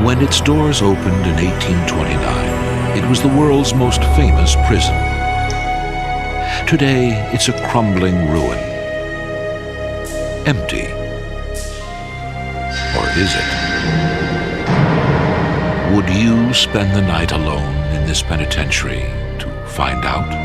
When its doors opened in 1829, it was the world's most famous prison. Today, it's a crumbling ruin. Empty. Or is it? Would you spend the night alone in this penitentiary to find out?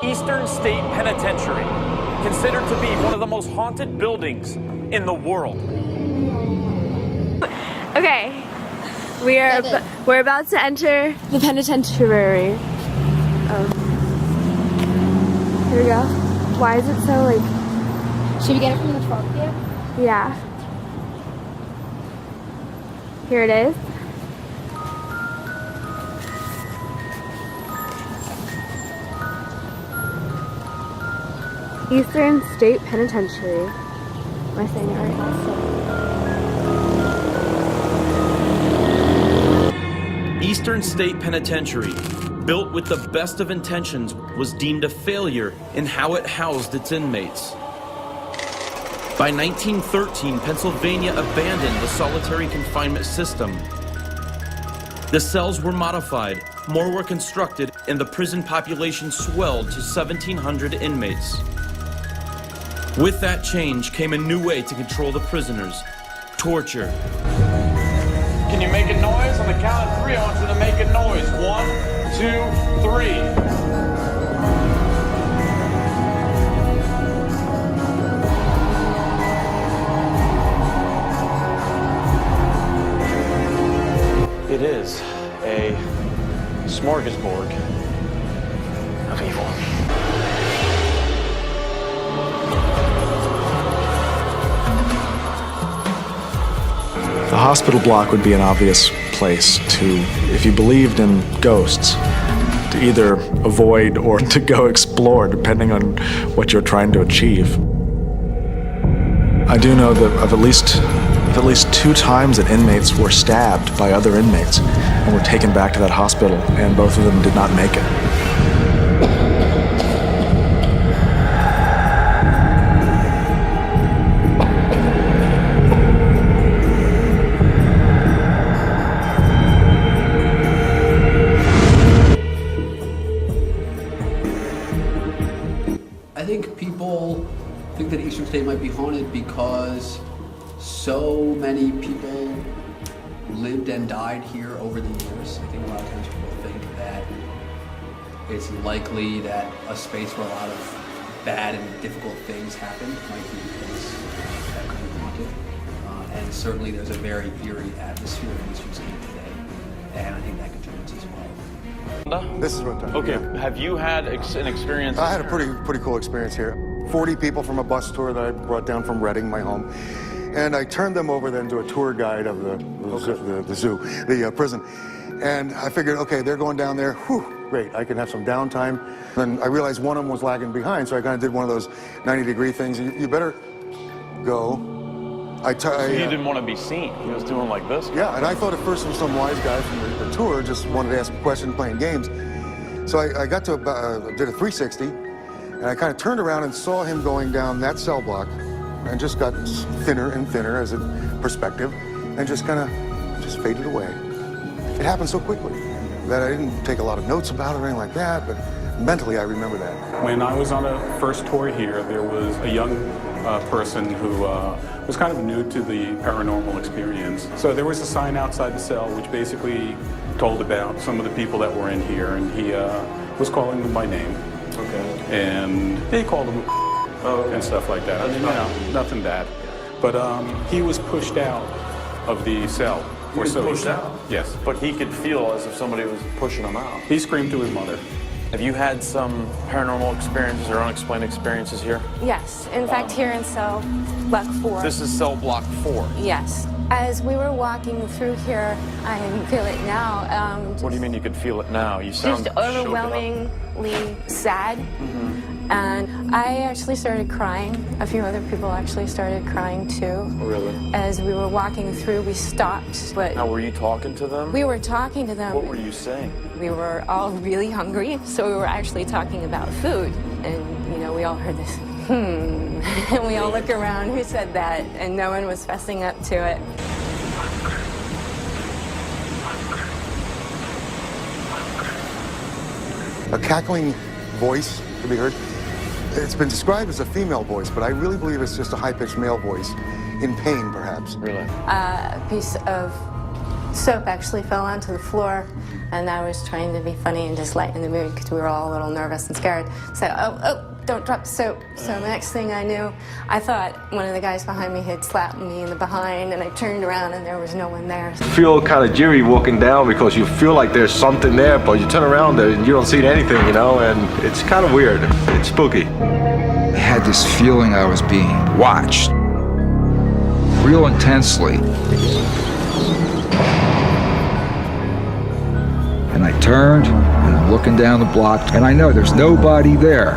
Eastern State Penitentiary, considered to be one of the most haunted buildings in the world. Okay, we're about to enter the penitentiary. Here we go. Why is it so like? Should we get it from the front view? Yeah. Here it is. Eastern State Penitentiary. Am I saying it right? Eastern State Penitentiary, built with the best of intentions, was deemed a failure in how it housed its inmates. By 1913, Pennsylvania abandoned the solitary confinement system. The cells were modified, more were constructed, and the prison population swelled to 1,700 inmates. With that change came a new way to control the prisoners: torture. Can you make a noise? On the count of three, I want you to make a noise. 1, 2, 3. It is a smorgasbord of evil. The hospital block would be an obvious place to, if you believed in ghosts, to either avoid or to go explore, depending on what you're trying to achieve. I do know that of at least 2 times that inmates were stabbed by other inmates and were taken back to that hospital, and both of them did not make it. I think people think that Eastern State might be haunted because so many people lived and died here over the years. I think a lot of times people think that it's likely that a space where a lot of bad and difficult things happen might be a place that could be haunted. And certainly there's a very eerie atmosphere in Eastern State today, and I think that contributes as well. This is what time. Okay, Yeah. have you had an experience? I had a pretty cool experience here. 40 people from a bus tour that I brought down from Reading, my home, and I turned them over then to a tour guide of the prison. And I figured, okay, they're going down there. Whew, great, I can have some downtime. Then I realized one of them was lagging behind, so I kind of did one of those 90-degree things. You better go. He didn't want to be seen. He was doing like this. Yeah, and I thought at first it was some wise guy from the tour, just wanted to ask a question, playing games. So I got to did a 360, and I kind of turned around and saw him going down that cell block, and just got thinner and thinner as a perspective, and just kind of faded away. It happened so quickly that I didn't take a lot of notes about it or anything like that, but mentally I remember that. When I was on a first tour here, there was a young person who was kind of new to the paranormal experience. So there was a sign outside the cell which basically told about some of the people that were in here, and he was calling them by name. Okay. And he called them and stuff like that. Nothing bad. But he was pushed out of the cell. He was pushed out? Yes. But he could feel as if somebody was pushing him out. He screamed to his mother. Have you had some paranormal experiences or unexplained experiences here? Yes. In fact, here in cell block 4. This is cell block 4. Yes. As we were walking through here, I can feel it now. What do you mean you could feel it now? You sound just overwhelmingly sad. And I actually started crying. A few other people actually started crying too. Really? As we were walking through, we stopped. But now, were you talking to them? We were talking to them. What were you saying? We were all really hungry, so we were actually talking about food. And, you know, we all heard this, and we all look around, who said that? And no one was fessing up to it. A cackling voice to be heard. It's been described as a female voice, but I really believe it's just a high-pitched male voice, in pain, perhaps. Really? A piece of soap actually fell onto the floor, and I was trying to be funny and just lighten the mood because we were all a little nervous and scared. So, oh, don't drop the soap. So the next thing I knew, I thought one of the guys behind me had slapped me in the behind, and I turned around and there was no one there. You feel kind of jittery walking down because you feel like there's something there, but you turn around and you don't see anything, you know, and it's kind of weird. It's spooky. I had this feeling I was being watched real intensely. And I turned and I'm looking down the block and I know there's nobody there.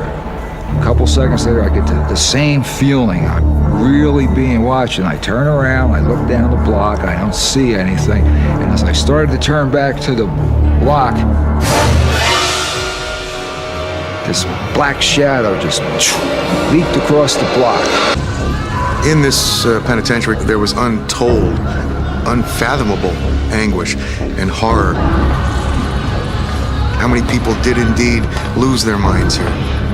A couple seconds later, I get the same feeling. I'm really being watched, and I turn around, I look down the block, I don't see anything. And as I started to turn back to the block, this black shadow just leaped across the block. In this penitentiary, there was untold, unfathomable anguish and horror. How many people did indeed lose their minds here?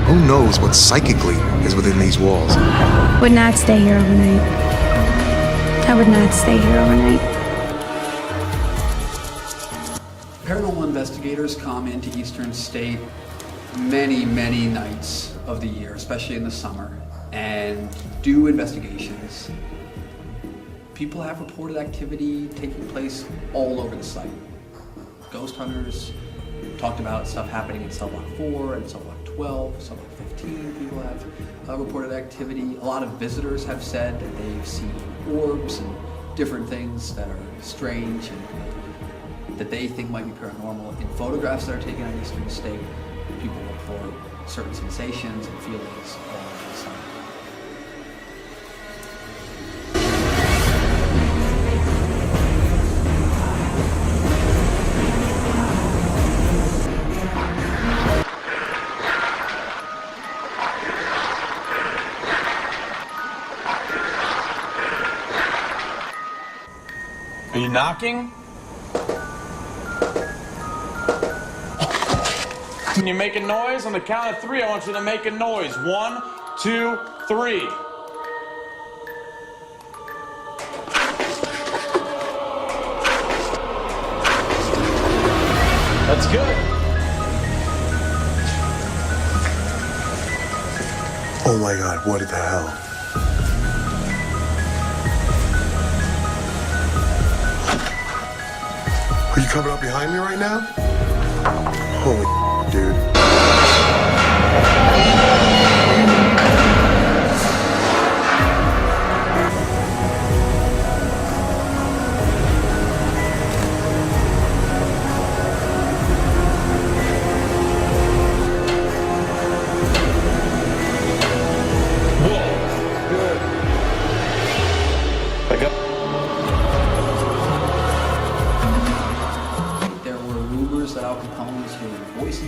Who knows what psychically is within these walls? Would not stay here overnight. I would not stay here overnight. Paranormal investigators come into Eastern State many, many nights of the year, especially in the summer, and do investigations. People have reported activity taking place all over the site. Ghost hunters talked about stuff happening in cell block 4 and cell block 12, cell block 15. People have reported activity. A lot of visitors have said that they've seen orbs and different things that are strange and that they think might be paranormal. In photographs that are taken in Eastern State, people report certain sensations and feelings all over the site. Are you knocking? Can you make a noise? On the count of 3, I want you to make a noise. 1, 2, 3. That's good. Oh my God, what the hell? Are you coming up behind me right now? Holy dude.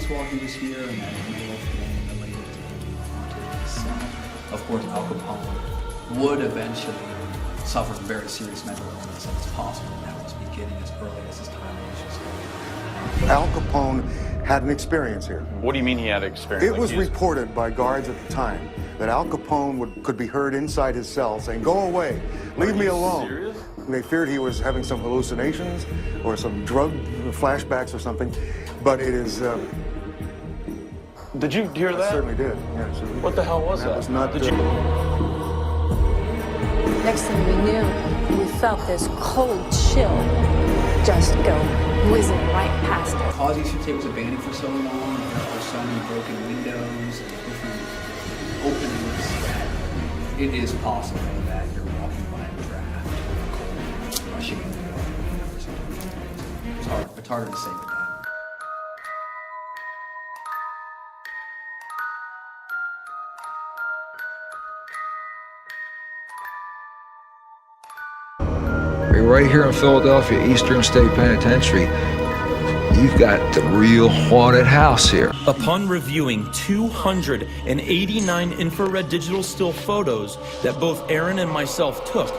While he was here, and that he may have been related to himself. Of course, Al Capone would eventually suffer from very serious mental illness, and it's possible that was beginning as early as his time in Al Capone had an experience here. What do you mean he had an experience? It was reported by guards at the time that Al Capone could be heard inside his cell saying, "Go away, leave me alone." Serious? They feared he was having some hallucinations or some drug flashbacks or something, but it is... Did you hear that? I certainly did, yes. What the hell was that? That was not... Did you... Next thing we knew, we felt this cold chill just go whizzing right past us. Because Eastern State was abandoned for so long, there were so many broken windows and different openings that it is possible that you're walking by a draft, cold It's harder to say with that. Right here in Philadelphia, Eastern State Penitentiary, you've got the real haunted house here. Upon reviewing 289 infrared digital still photos that both Aaron and myself took,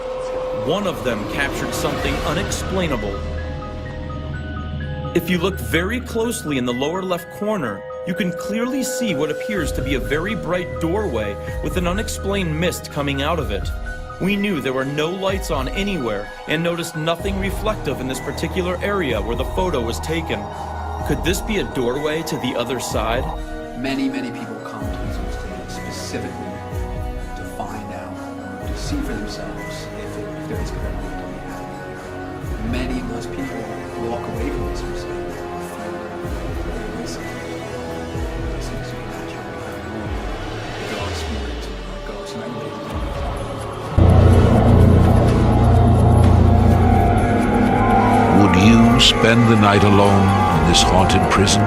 one of them captured something unexplainable. If you look very closely in the lower left corner, you can clearly see what appears to be a very bright doorway with an unexplained mist coming out of it. We knew there were no lights on anywhere and noticed nothing reflective in this particular area where the photo was taken. Could this be a doorway to the other side? Many people come to Eastern State specifically to find out, to see for themselves if there is paranormal activity. Many of those people walk away from Eastern State feeling supernatural, paranormal, if there are spirits or ghosts, and everybody's doing it. Would you spend the night alone in this haunted prison?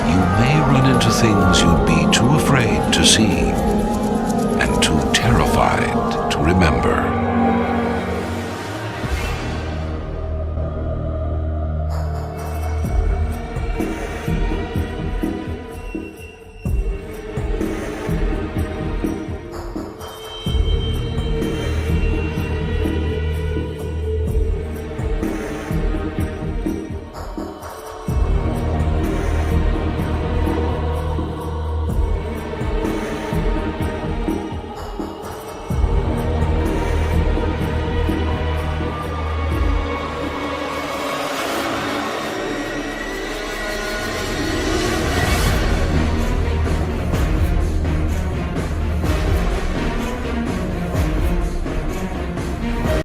You may run into things you'd be too afraid to see and too terrified to remember.